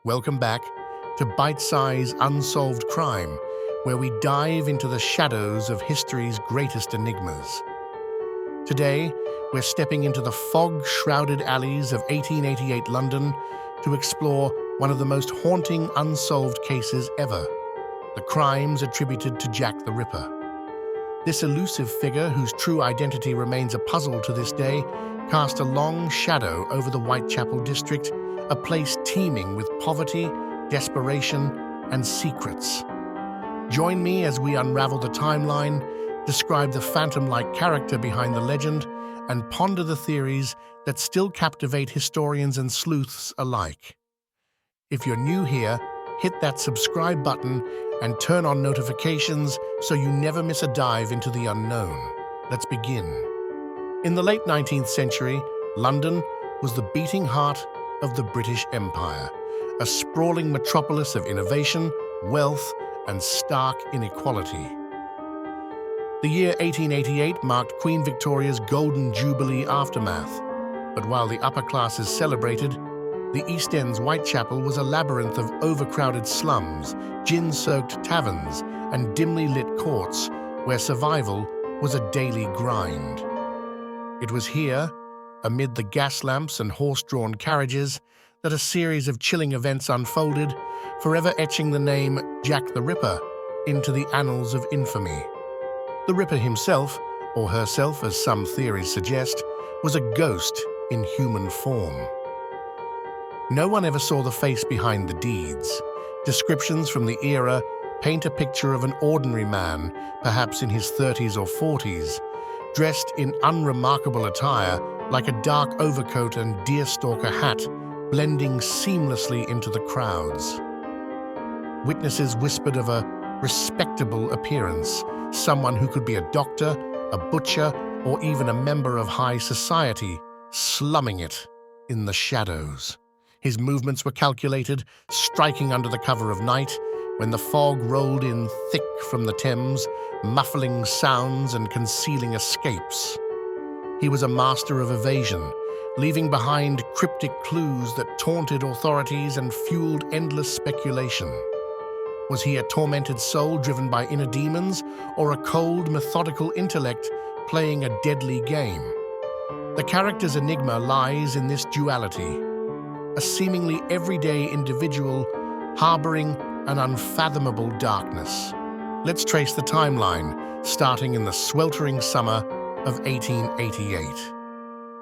Welcome back to Bite-Size Unsolved Crime, where we dive into the shadows of history's greatest enigmas. Today, we're stepping into the fog-shrouded alleys of 1888 London to explore one of the most haunting unsolved cases ever, the crimes attributed to Jack the Ripper. This elusive figure, whose true identity remains a puzzle to this day, cast a long shadow over the Whitechapel district, a place teeming with poverty, desperation, and secrets. Join me as we unravel the timeline, describe the phantom-like character behind the legend, and ponder the theories that still captivate historians and sleuths alike. If you're new here, hit that subscribe button and turn on notifications so you never miss a dive into the unknown. Let's begin. In the late 19th century, London was the beating heart of the British Empire, a sprawling metropolis of innovation, wealth, and stark inequality. The year 1888 marked Queen Victoria's Golden Jubilee aftermath, but while the upper classes celebrated, the East End's Whitechapel was a labyrinth of overcrowded slums, gin-soaked taverns, and dimly lit courts where survival was a daily grind. It was here, amid the gas lamps and horse-drawn carriages, that a series of chilling events unfolded, forever etching the name Jack the Ripper into the annals of infamy. The Ripper himself, or herself as some theories suggest, was a ghost in human form. No one ever saw the face behind the deeds. Descriptions from the era paint a picture of an ordinary man, perhaps in his 30s or 40s, dressed in unremarkable attire like a dark overcoat and deerstalker hat, blending seamlessly into the crowds. Witnesses whispered of a respectable appearance, someone who could be a doctor, a butcher, or even a member of high society, slumming it in the shadows. His movements were calculated, striking under the cover of night, when the fog rolled in thick from the Thames, muffling sounds and concealing escapes. He was a master of evasion, leaving behind cryptic clues that taunted authorities and fueled endless speculation. Was he a tormented soul driven by inner demons, or a cold, methodical intellect playing a deadly game? The character's enigma lies in this duality, a seemingly everyday individual harboring an unfathomable darkness. Let's trace the timeline, starting in the sweltering summer of 1888.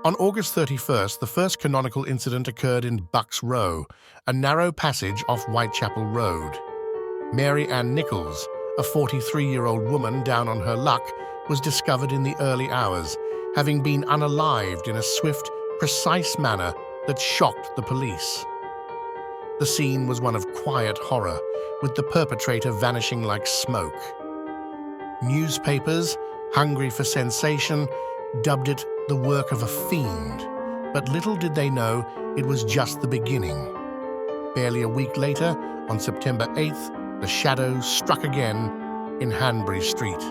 On August 31st, the first canonical incident occurred in Bucks Row, a narrow passage off Whitechapel Road. Mary Ann Nichols, a 43-year-old woman down on her luck, was discovered in the early hours, having been unalived in a swift, precise manner that shocked the police. The scene was one of quiet horror, with the perpetrator vanishing like smoke. Newspapers, hungry for sensation, dubbed it the work of a fiend, but little did they know it was just the beginning. Barely a week later, on September 8th, the shadows struck again in Hanbury Street.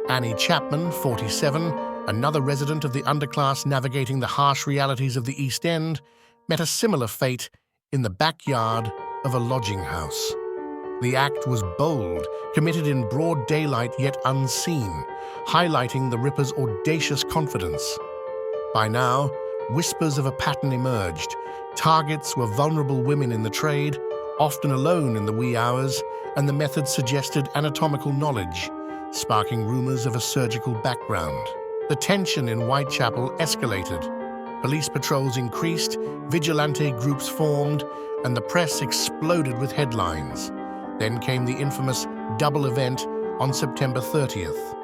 Annie Chapman, 47, another resident of the underclass navigating the harsh realities of the East End, met a similar fate in the backyard of a lodging house. The act was bold, committed in broad daylight yet unseen, highlighting the Ripper's audacious confidence. By now, whispers of a pattern emerged. Targets were vulnerable women in the trade, often alone in the wee hours, and the method suggested anatomical knowledge, sparking rumors of a surgical background. The tension in Whitechapel escalated. Police patrols increased, vigilante groups formed, and the press exploded with headlines. Then came the infamous double event on September 30th.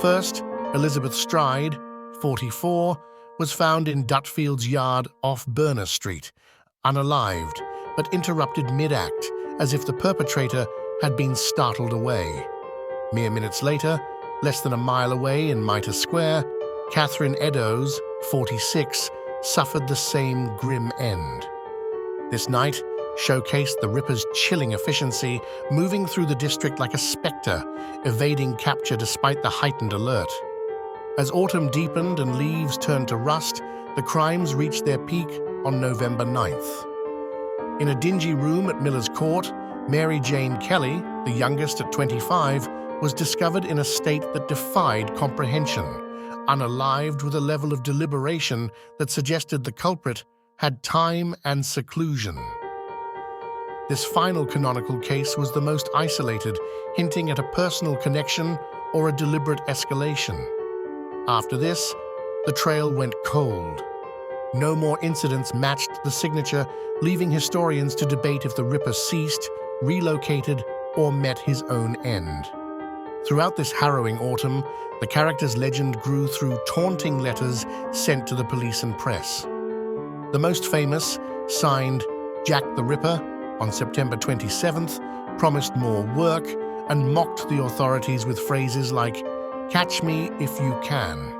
First, Elizabeth Stride, 44, was found in Dutfield's yard off Burner Street, unalived, but interrupted mid-act as if the perpetrator had been startled away. Mere minutes later, less than a mile away in Mitre Square, Catherine Eddowes, 46, suffered the same grim end. This night showcased the Ripper's chilling efficiency, moving through the district like a spectre, evading capture despite the heightened alert. As autumn deepened and leaves turned to rust, the crimes reached their peak on November 9th. In a dingy room at Miller's Court, Mary Jane Kelly, the youngest at 25, was discovered in a state that defied comprehension, unalived with a level of deliberation that suggested the culprit had time and seclusion. This final canonical case was the most isolated, hinting at a personal connection or a deliberate escalation. After this, the trail went cold. No more incidents matched the signature, leaving historians to debate if the Ripper ceased, relocated, or met his own end. Throughout this harrowing autumn, the character's legend grew through taunting letters sent to the police and press. The most famous, signed Jack the Ripper, on September 27th, promised more work and mocked the authorities with phrases like, "Catch me if you can."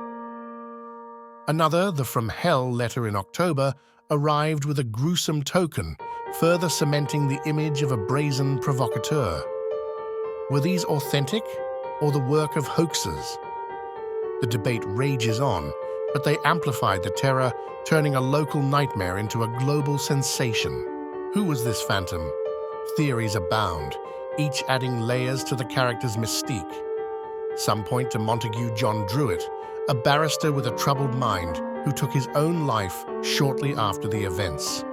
Another, the From Hell letter in October, arrived with a gruesome token, further cementing the image of a brazen provocateur. Were these authentic or the work of hoaxers? The debate rages on, but they amplified the terror, turning a local nightmare into a global sensation. Who was this phantom? Theories abound, each adding layers to the character's mystique. Some point to Montague John Druitt, a barrister with a troubled mind who took his own life shortly after the events.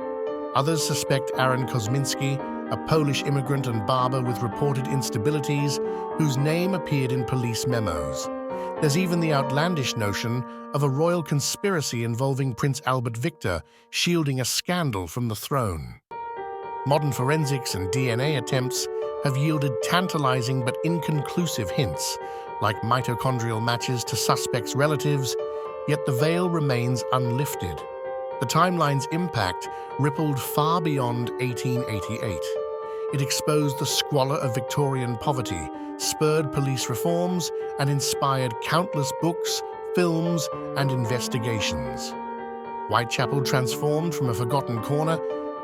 Others suspect Aaron Kosminski, a Polish immigrant and barber with reported instabilities, whose name appeared in police memos. There's even the outlandish notion of a royal conspiracy involving Prince Albert Victor shielding a scandal from the throne. Modern forensics and DNA attempts have yielded tantalizing but inconclusive hints, like mitochondrial matches to suspects' relatives, yet the veil remains unlifted. The timeline's impact rippled far beyond 1888. It exposed the squalor of Victorian poverty, spurred police reforms, and inspired countless books, films, and investigations. Whitechapel transformed from a forgotten corner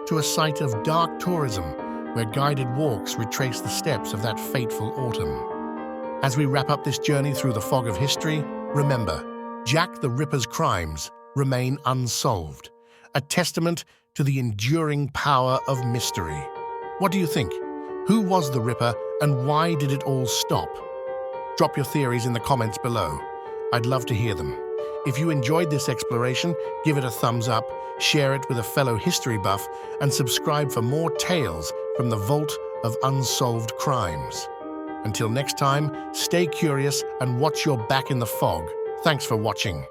to a site of dark tourism where guided walks retrace the steps of that fateful autumn. As we wrap up this journey through the fog of history, remember, Jack the Ripper's crimes remain unsolved, a testament to the enduring power of mystery. What do you think? Who was the Ripper and why did it all stop? Drop your theories in the comments below. I'd love to hear them. If you enjoyed this exploration, give it a thumbs up, share it with a fellow history buff, and subscribe for more tales from the vault of unsolved crimes. Until next time, stay curious and watch your back in the fog. Thanks for watching.